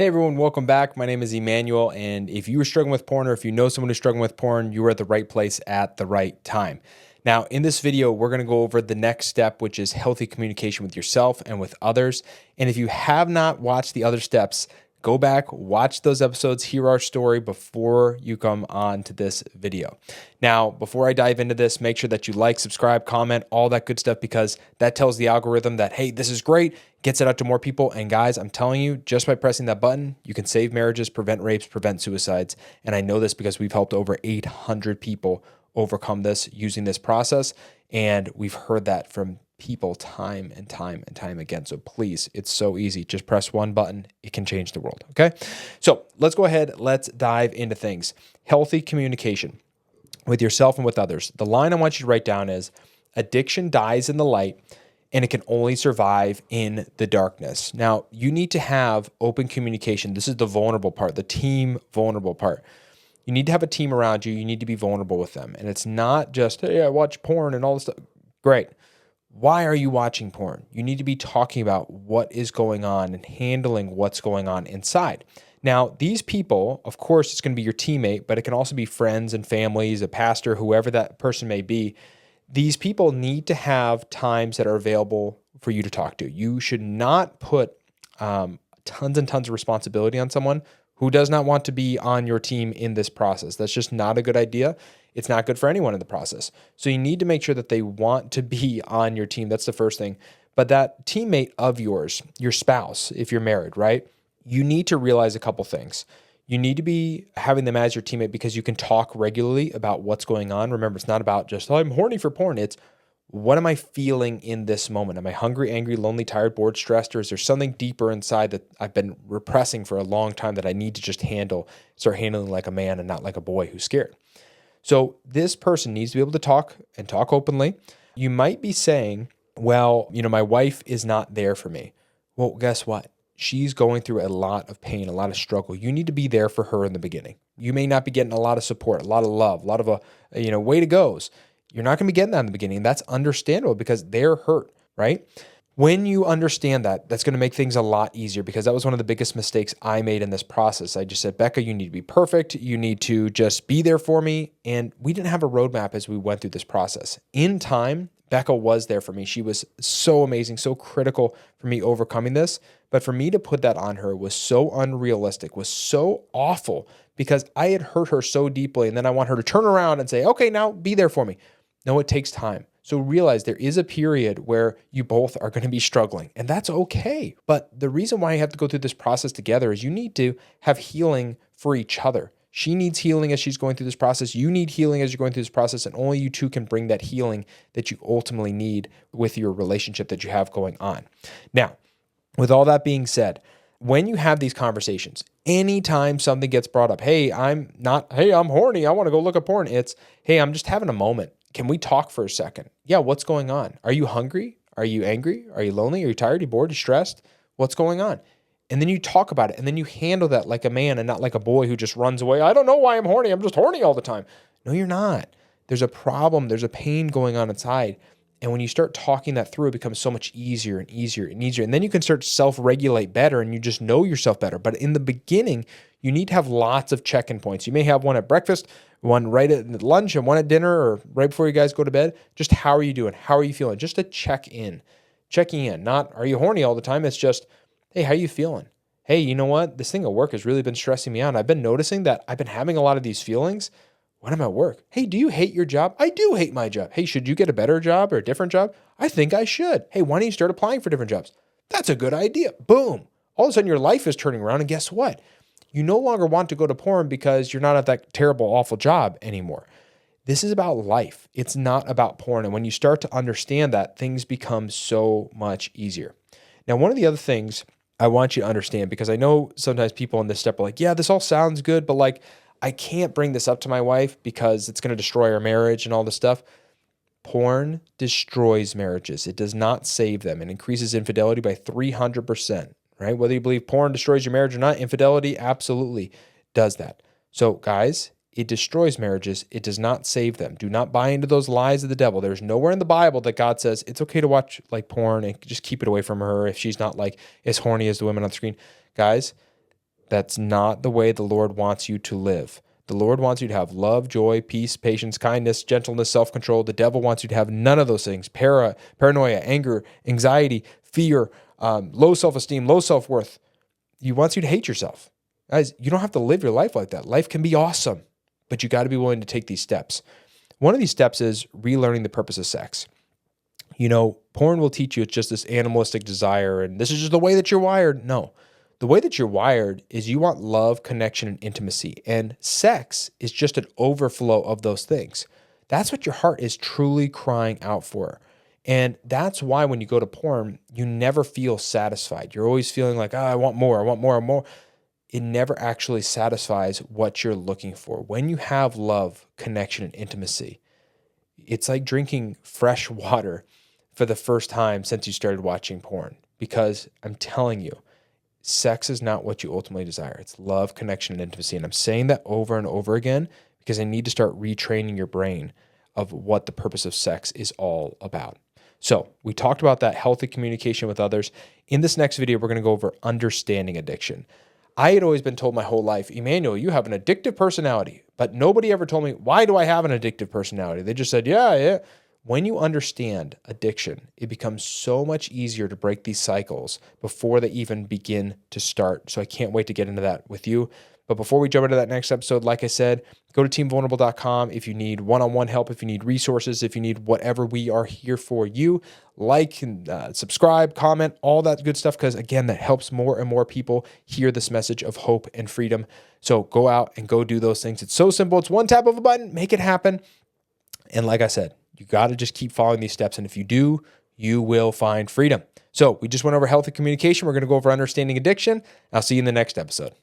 Hey everyone, welcome back. My name is Emmanuel, and if you are struggling with porn or if you know someone who's struggling with porn, you are at the right place at the right time. Now, in this video, we're going to go over the next step, which is healthy communication with yourself and with others. And if you have not watched the other steps, go back, watch those episodes, hear our story before you come on to this video. Now, before I dive into this, make sure that you like, subscribe, comment, all that good stuff, because that tells the algorithm that, hey, this is great, gets it out to more people. And guys, I'm telling you, just by pressing that button, you can save marriages, prevent rapes, prevent suicides. And I know this because we've helped over 800 people overcome this using this process. And we've heard that from people time and time and time again. So please, it's so easy. Just press one button. It can change the world. Okay. So let's go ahead. Let's dive into things. Healthy communication with yourself and with others. The line I want you to write down is: addiction dies in the light and it can only survive in the darkness. Now, you need to have open communication. This is the vulnerable part, the team vulnerable part. You need to have a team around you. You need to be vulnerable with them. And it's not just, hey, I watch porn and all this stuff. Great. Why are you watching porn? You need to be talking about what is going on and handling what's going on inside. Now, these people, of course, it's going to be your teammate, but it can also be friends and families, a pastor, whoever that person may be. These people need to have times that are available for you to talk to. You should not put tons and tons of responsibility on someone who does not want to be on your team in this process. That's just not a good idea. It's not good for anyone in the process. So you need to make sure that they want to be on your team. That's the first thing. But that teammate of yours, your spouse, if you're married, right? You need to realize a couple things. You need to be having them as your teammate because you can talk regularly about what's going on. Remember, it's not about just, oh, I'm horny for porn. It's, what am I feeling in this moment? Am I hungry, angry, lonely, tired, bored, stressed, or is there something deeper inside that I've been repressing for a long time that I need to just start handling like a man and not like a boy who's scared? So this person needs to be able to talk and talk openly. You might be saying, well, my wife is not there for me. Well, guess what? She's going through a lot of pain, a lot of struggle. You need to be there for her in the beginning. You may not be getting a lot of support, a lot of love, a lot of way to goes. You're not going to be getting that in the beginning. That's understandable because they're hurt, right? When you understand that, that's going to make things a lot easier, because that was one of the biggest mistakes I made in this process. I just said, Becca, you need to be perfect. You need to just be there for me. And we didn't have a roadmap as we went through this process. In time, Becca was there for me. She was so amazing, so critical for me overcoming this. But for me to put that on her was so unrealistic, was so awful, because I had hurt her so deeply. And then I want her to turn around and say, okay, now be there for me. No, it takes time. So realize there is a period where you both are going to be struggling, and that's okay. But the reason why you have to go through this process together is you need to have healing for each other. She needs healing as she's going through this process. You need healing as you're going through this process, and only you two can bring that healing that you ultimately need with your relationship that you have going on. Now, with all that being said, when you have these conversations, anytime something gets brought up, hey, I'm horny, I want to go look at porn. It's, hey, I'm just having a moment. Can we talk for a second? Yeah, what's going on? Are you hungry? Are you angry? Are you lonely? Are you tired? Are you bored? Are you stressed? What's going on? And then you talk about it, and then you handle that like a man and not like a boy who just runs away. I don't know why I'm horny. I'm just horny all the time. No, you're not. There's a problem. There's a pain going on inside. And when you start talking that through, it becomes so much easier and easier and easier. And then you can start to self-regulate better, and you just know yourself better. But in the beginning, you need to have lots of check-in points. You may have one at breakfast, one right at lunch, and one at dinner, or right before you guys go to bed. Just, how are you doing? How are you feeling? Just a check-in. Checking in. Not, are you horny all the time? It's just, hey, how are you feeling? Hey, you know what? This thing at work has really been stressing me out. And I've been noticing that I've been having a lot of these feelings when I'm at work. Hey, do you hate your job? I do hate my job. Hey, should you get a better job or a different job? I think I should. Hey, why don't you start applying for different jobs? That's a good idea. Boom. All of a sudden your life is turning around, and guess what? You no longer want to go to porn because you're not at that terrible, awful job anymore. This is about life. It's not about porn. And when you start to understand that, things become so much easier. Now, one of the other things I want you to understand, because I know sometimes people in this step are like, yeah, this all sounds good, but like, I can't bring this up to my wife because it's going to destroy our marriage and all this stuff. Porn destroys marriages. It does not save them. It increases infidelity by 300%, right? Whether you believe porn destroys your marriage or not, infidelity absolutely does that. So guys, it destroys marriages. It does not save them. Do not buy into those lies of the devil. There's nowhere in the Bible that God says it's okay to watch like porn and just keep it away from her if she's not like as horny as the women on the screen. Guys, That's not the way the Lord wants you to live. The Lord wants you to have love, joy, peace, patience, kindness, gentleness, self-control. The devil wants you to have none of those things. Paranoia, anger, anxiety, fear, low self-esteem, low self-worth. He wants you to hate yourself. Guys, you don't have to live your life like that. Life can be awesome, but you got to be willing to take these steps. One of these steps is relearning the purpose of sex. Porn will teach you it's just this animalistic desire and this is just the way that you're wired. No, the way that you're wired is you want love, connection, and intimacy. And sex is just an overflow of those things. That's what your heart is truly crying out for. And that's why when you go to porn, you never feel satisfied. You're always feeling like, I want more, I want more, I want more. It never actually satisfies what you're looking for. When you have love, connection, and intimacy, it's like drinking fresh water for the first time since you started watching porn. Because I'm telling you, sex is not what you ultimately desire. It's love, connection, and intimacy. And I'm saying that over and over again because I need to start retraining your brain of what the purpose of sex is all about. So we talked about that healthy communication with others. In this next video, we're going to go over understanding addiction. I had always been told my whole life, Emmanuel, you have an addictive personality, but nobody ever told me, why do I have an addictive personality? They just said, yeah. When you understand addiction, it becomes so much easier to break these cycles before they even begin to start. So I can't wait to get into that with you. But before we jump into that next episode, like I said, go to teamvulnerable.com if you need one-on-one help, if you need resources, if you need whatever, we are here for you. Like and subscribe, comment, all that good stuff, because again, that helps more and more people hear this message of hope and freedom. So go out and go do those things. It's so simple. It's one tap of a button, make it happen. And like I said, you got to just keep following these steps. And if you do, you will find freedom. So we just went over healthy communication. We're going to go over understanding addiction. I'll see you in the next episode.